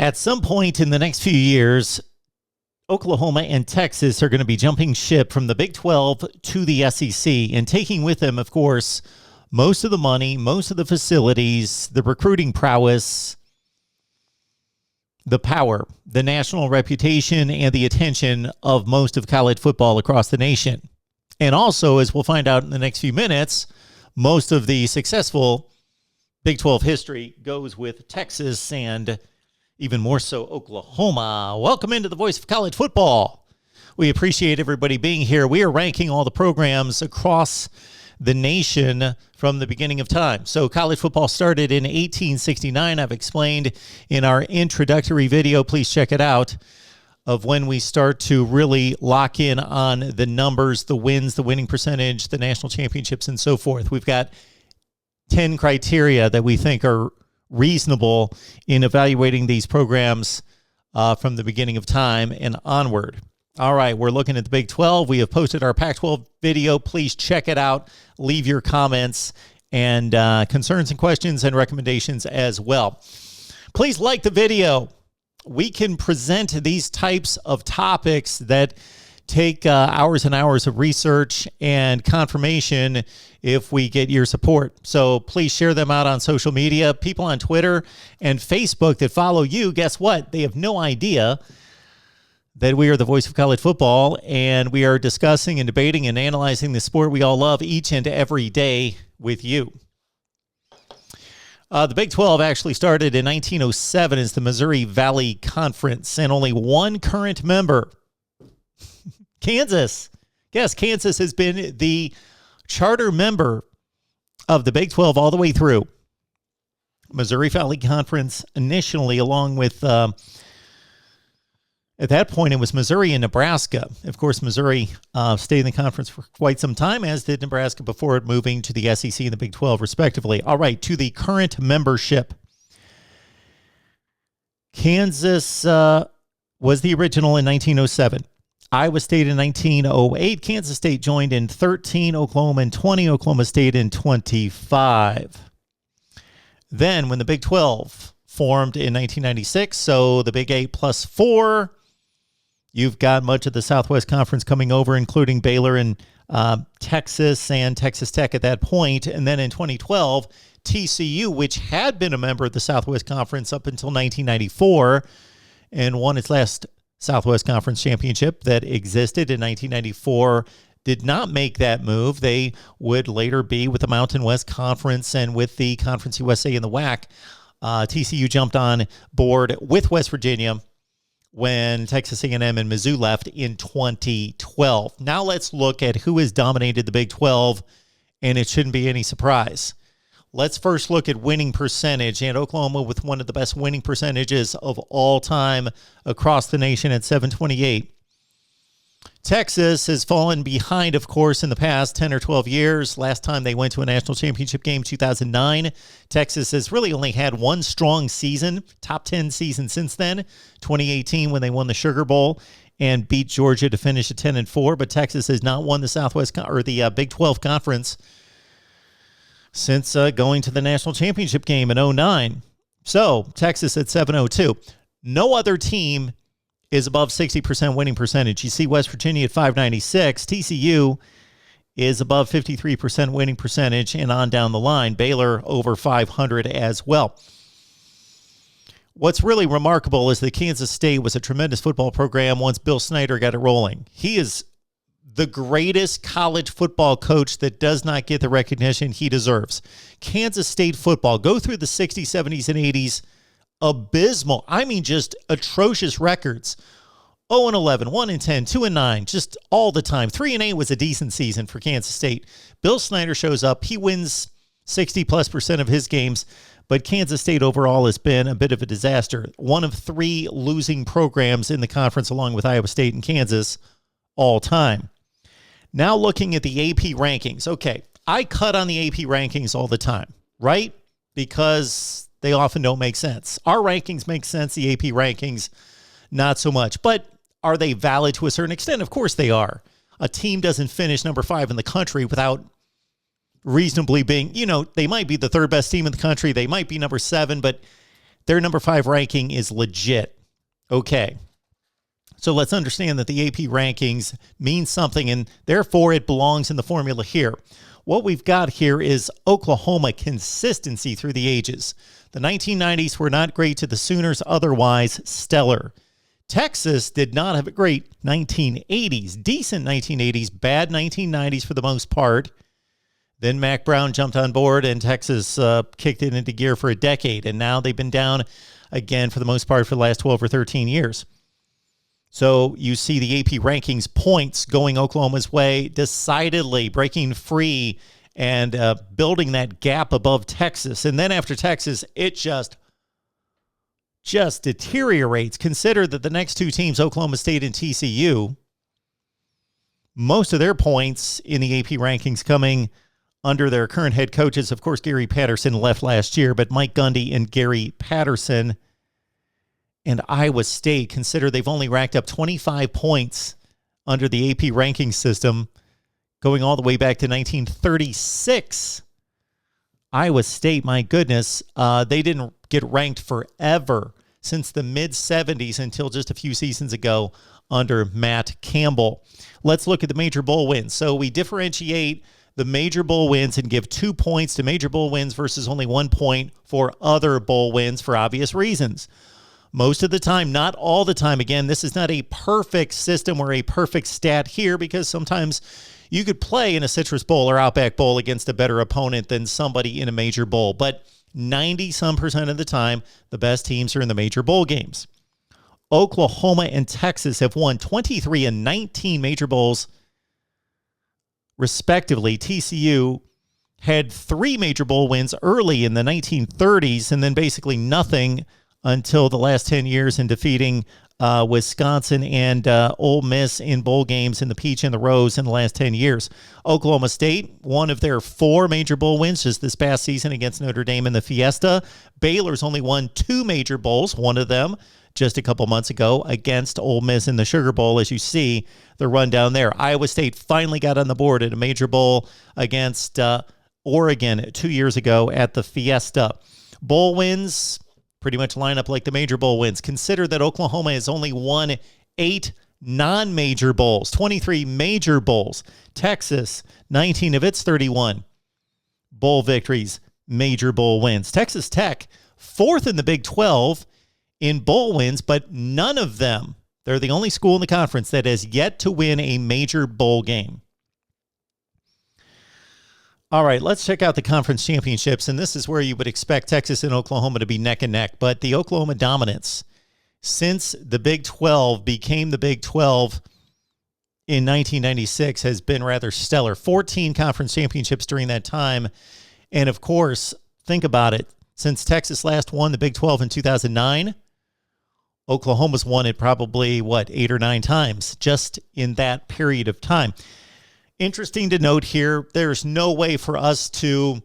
At some point in the next few years, Oklahoma and Texas are going to be jumping ship from the Big 12 to the SEC and taking with them, of course, most of the money, most of the facilities, the recruiting prowess, the power, the national reputation, and the attention of most of college football across the nation. And also, as we'll find out in the next few minutes, most of the successful Big 12 history goes with Texas and even more so Oklahoma. Welcome into the voice of college football. We appreciate everybody being here. We are ranking all the programs across the nation from the beginning of time. So college football started in 1869. I've explained in our introductory video, please check it out, of when we start to really lock in on the numbers, the wins, the winning percentage, the national championships, and so forth. We've got 10 criteria that we think are reasonable in evaluating these programs from the beginning of time and onward. All right, we're looking at the Big 12. We have posted our Pac-12 video. Please check it out. Leave your comments and concerns and questions and recommendations as well. Please like the video. We can present these types of topics that take hours and hours of research and confirmation if we get your support. So please share them out on social media. People on Twitter and Facebook that follow you, guess what? They have no idea that we are the voice of college football, and we are discussing and debating and analyzing the sport we all love each and every day with you. The Big 12 actually started in 1907 as the Missouri Valley Conference, and only one current member, Kansas. Yes, Kansas has been the charter member of the Big 12 all the way through. Missouri Valley Conference initially, along with at that point, it was Missouri and Nebraska. Of course, Missouri stayed in the conference for quite some time, as did Nebraska before it moving to the SEC and the Big 12, respectively. All right, to the current membership. Kansas was the original in 1907. Iowa State in 1908. Kansas State joined in 13. Oklahoma in 20. Oklahoma State in 25. Then, when the Big 12 formed in 1996, so the Big 8 plus 4, you've got much of the Southwest Conference coming over, including Baylor and Texas and Texas Tech at that point. And then in 2012, TCU, which had been a member of the Southwest Conference up until 1994 and won its last Southwest Conference championship that existed in 1994, did not make that move. They would later be with the Mountain West Conference and with the Conference USA and the WAC. TCU jumped on board with West Virginia when Texas A&M and Mizzou left in 2012. Now let's look at who has dominated the Big 12, and it shouldn't be any surprise. Let's first look at winning percentage, and Oklahoma with one of the best winning percentages of all time across the nation at 728. Texas has fallen behind, of course, in the past 10 or 12 years. Last time they went to a national championship game, 2009. Texas has really only had one strong season, top 10 season since then, 2018 when they won the Sugar Bowl and beat Georgia to finish at 10-4. But Texas has not won the Southwest or the Big 12 Conference since going to the national championship game in 2009. So Texas at 702. No other team is above 60% winning percentage. You see West Virginia at 596. TCU is above 53% winning percentage, and on down the line. Baylor over 500 as well. What's really remarkable is that Kansas State was a tremendous football program once Bill Snyder got it rolling. He is the greatest college football coach that does not get the recognition he deserves. Kansas State football, go through the 60s, 70s, and 80s, abysmal. I mean, just atrocious records. 0-11, 1-10, 2-9, just all the time. 3-8 was a decent season for Kansas State. Bill Snyder shows up. He wins 60+% of his games, but Kansas State overall has been a bit of a disaster. One of 3 losing programs in the conference, along with Iowa State and Kansas, all time. Now looking at the AP rankings. Okay, I cut on the AP rankings all the time, right? Because they often don't make sense. Our rankings make sense. The AP rankings, not so much. But are they valid to a certain extent? Of course they are. A team doesn't finish number 5 in the country without reasonably being, they might be the 3rd best team in the country. They might be number 7, but their number 5 ranking is legit. Okay. So let's understand that the AP rankings mean something, and therefore it belongs in the formula here. What we've got here is Oklahoma consistency through the ages. The 1990s were not great to the Sooners, otherwise stellar. Texas did not have a great 1980s, decent 1980s, bad 1990s for the most part. Then Mac Brown jumped on board and Texas kicked it into gear for a decade, and now they've been down again for the most part for the last 12 or 13 years. So you see the AP rankings points going Oklahoma's way, decidedly breaking free and building that gap above Texas. And then after Texas, it just deteriorates. Consider that the next 2 teams, Oklahoma State and TCU, most of their points in the AP rankings coming under their current head coaches. Of course, Gary Patterson left last year, but Mike Gundy and Gary Patterson. And Iowa State, consider they've only racked up 25 points under the AP ranking system, going all the way back to 1936. Iowa State, my goodness, they didn't get ranked forever, since the mid-70s until just a few seasons ago under Matt Campbell. Let's look at the major bowl wins. So we differentiate the major bowl wins and give 2 points to major bowl wins versus only 1 point for other bowl wins for obvious reasons. Most of the time, not all the time. Again, this is not a perfect system or a perfect stat here, because sometimes you could play in a Citrus Bowl or Outback Bowl against a better opponent than somebody in a major bowl. But 90-some% of the time, the best teams are in the major bowl games. Oklahoma and Texas have won 23 and 19 major bowls, respectively. TCU had 3 major bowl wins early in the 1930s and then basically nothing until the last 10 years in defeating Wisconsin and Ole Miss in bowl games in the Peach and the Rose in the last 10 years. Oklahoma State, one of their 4 major bowl wins just this past season against Notre Dame in the Fiesta. Baylor's only won 2 major bowls, one of them just a couple months ago against Ole Miss in the Sugar Bowl, as you see the rundown there. Iowa State finally got on the board at a major bowl against Oregon 2 years ago at the Fiesta. Bowl wins pretty much line up like the major bowl wins. Consider that Oklahoma has only won 8 non-major bowls, 23 major bowls. Texas, 19 of its 31 bowl victories, major bowl wins. Texas Tech, 4th in the Big 12 in bowl wins, but none of them, they're the only school in the conference that has yet to win a major bowl game. All right, let's check out the conference championships, and this is where you would expect Texas and Oklahoma to be neck and neck, but the Oklahoma dominance since the Big 12 became the Big 12 in 1996 has been rather stellar. 14 conference championships during that time, and of course, think about it, since Texas last won the Big 12 in 2009, Oklahoma's won it probably, 8 or 9 times just in that period of time. Interesting to note here, there's no way for us to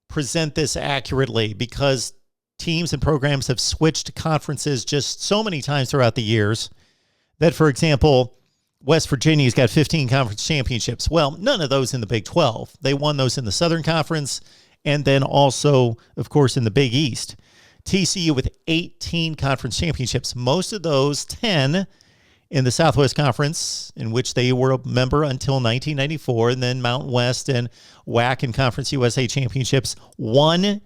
present this accurately because teams and programs have switched conferences just so many times throughout the years that, for example, West Virginia's got 15 conference championships. Well, none of those in the Big 12. They won those in the Southern Conference and then also, of course, in the Big East. TCU with 18 conference championships, most of those 10 in the Southwest Conference, in which they were a member until 1994, and then Mountain West and WAC and Conference USA championships. 1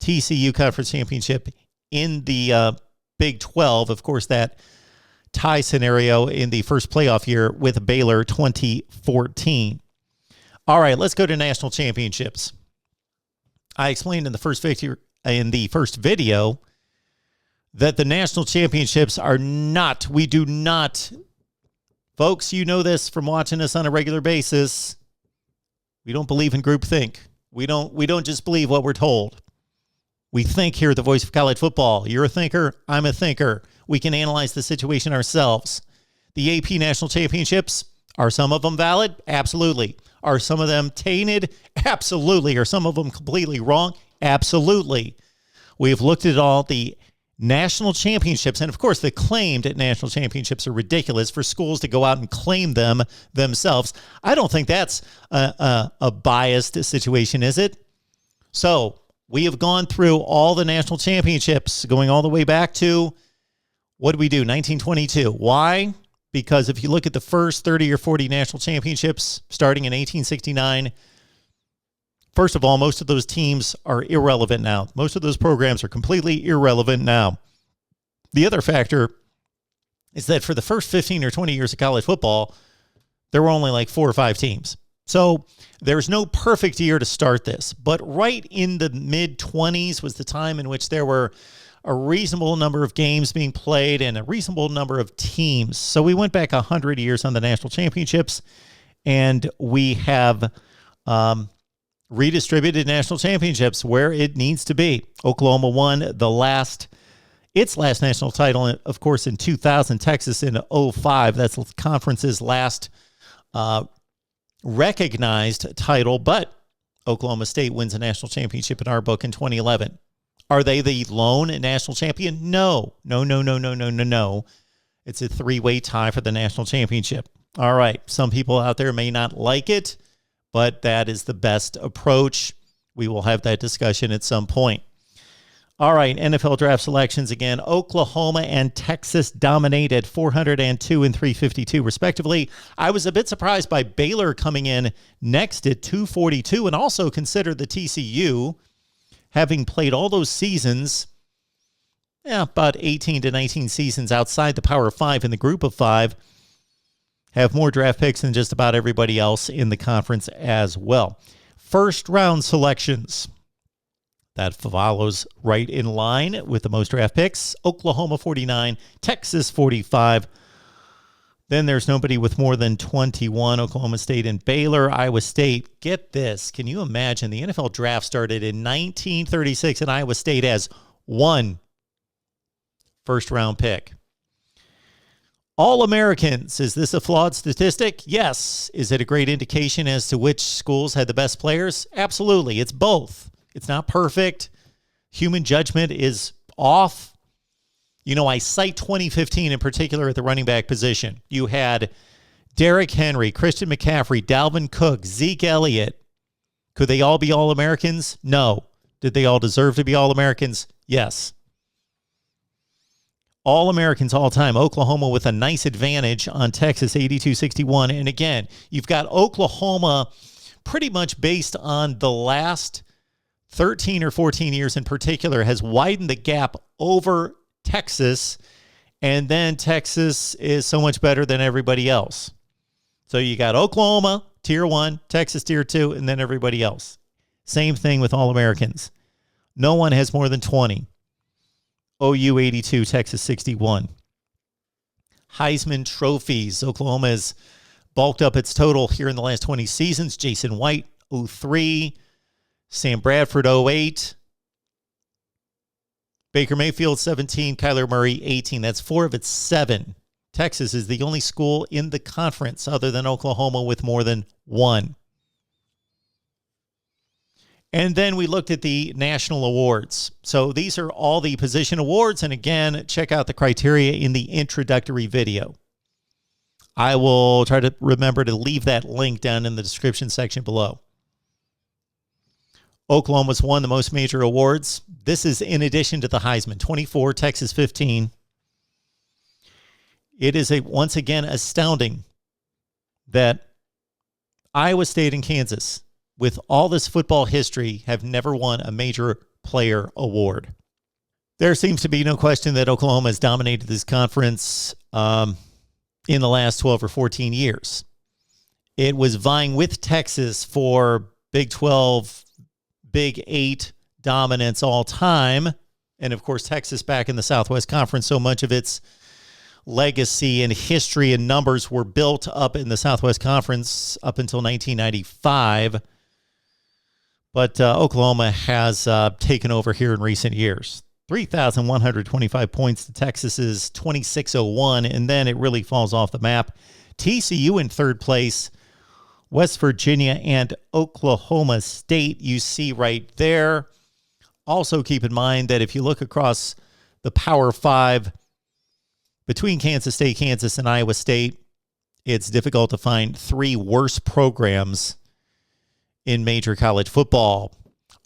TCU conference championship in the Big 12. Of course, that tie scenario in the first playoff year with Baylor 2014. All right, let's go to national championships. I explained in the first video that the national championships are not, we do not, folks, you know this from watching us on a regular basis. We don't believe in groupthink. We don't just believe what we're told. We think here at the Voice of College Football. You're a thinker. I'm a thinker. We can analyze the situation ourselves. The AP National Championships, are some of them valid? Absolutely. Are some of them tainted? Absolutely. Are some of them completely wrong? Absolutely. We have looked at all the national championships, and of course the claimed national championships are ridiculous for schools to go out and claim them themselves. I don't think that's a biased situation, is it? So We have gone through all the national championships, going all the way back to, what did we do, 1922. Why? Because if you look at the first 30 or 40 national championships starting in 1869, first of all, most of those teams are irrelevant now. Most of those programs are completely irrelevant now. The other factor is that for the first 15 or 20 years of college football, there were only like 4 or 5 teams. So there's no perfect year to start this. But right in the mid-20s was the time in which there were a reasonable number of games being played and a reasonable number of teams. So we went back 100 years on the national championships, and we have redistributed national championships where it needs to be. Oklahoma won its last national title, of course, in 2000. Texas in 2005. That's the conference's last recognized title. But Oklahoma State wins a national championship in our book in 2011. Are they the lone national champion? No. It's a 3-way tie for the national championship. All right. Some people out there may not like it, but that is the best approach. We will have that discussion at some point. All right, NFL draft selections again. Oklahoma and Texas dominate at 402 and 352, respectively. I was a bit surprised by Baylor coming in next at 242, and also consider the TCU, having played all those seasons, about 18 to 19 seasons outside the Power 5 in the Group of 5, have more draft picks than just about everybody else in the conference as well. First round selections. That follows right in line with the most draft picks. Oklahoma 49, Texas 45. Then there's nobody with more than 21. Oklahoma State and Baylor. Iowa State, get this. Can you imagine? The NFL draft started in 1936 and Iowa State has 1 first round pick. All-Americans, is this a flawed statistic? Yes. Is it a great indication as to which schools had the best players? Absolutely. It's both. It's not perfect. Human judgment is off. You know, I cite 2015 in particular at the running back position. You had Derrick Henry, Christian McCaffrey, Dalvin Cook, Zeke Elliott. Could they all be All-Americans? No. Did they all deserve to be All-Americans? Yes. All-Americans all time. Oklahoma with a nice advantage on Texas, 82-61. And again, you've got Oklahoma pretty much based on the last 13 or 14 years in particular has widened the gap over Texas. And then Texas is so much better than everybody else. So you got Oklahoma, Tier 1, Texas, Tier 2, and then everybody else. Same thing with All-Americans. No one has more than 20. OU 82, Texas 61. Heisman trophies. Oklahoma has bulked up its total here in the last 20 seasons. Jason White, 03. Sam Bradford, 08. Baker Mayfield, 17. Kyler Murray, 18. That's 4 of its 7. Texas is the only school in the conference other than Oklahoma with more than 1. And then we looked at the national awards. So these are all the position awards. And again, check out the criteria in the introductory video. I will try to remember to leave that link down in the description section below. Oklahoma's won the most major awards. This is in addition to the Heisman, 24, Texas 15. It is once again astounding that Iowa State and Kansas, with all this football history, have never won a major player award. There seems to be no question that Oklahoma has dominated this conference in the last 12 or 14 years. It was vying with Texas for Big 12, Big 8 dominance all time. And, of course, Texas back in the Southwest Conference, so much of its legacy and history and numbers were built up in the Southwest Conference up until 1995. But Oklahoma has taken over here in recent years. 3,125 points to Texas's 2,601, and then it really falls off the map. TCU in third place, West Virginia and Oklahoma State you see right there. Also keep in mind that if you look across the Power 5 between Kansas State, Kansas, and Iowa State, it's difficult to find 3 worse programs in major college football.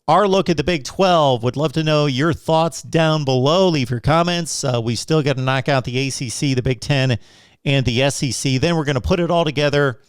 our look at the Big 12. Would love to know your thoughts down below. Leave your comments. We still got to knock out the ACC, the Big 10, and the SEC. Then we're going to put it all together,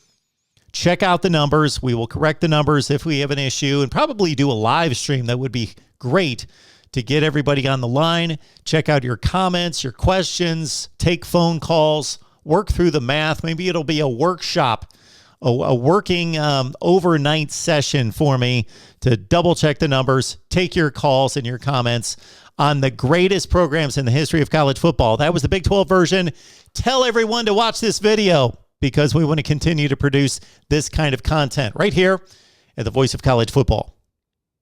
check out the numbers. We will correct the numbers if we have an issue, and probably do a live stream. That would be great to get everybody on the line. Check out your comments, your questions, take phone calls, work through the math. Maybe it'll be a workshop, a working overnight session for me to double check the numbers, take your calls and your comments on the greatest programs in the history of college football. That was the Big 12 version. Tell everyone to watch this video because we want to continue to produce this kind of content right here at the Voice of College Football.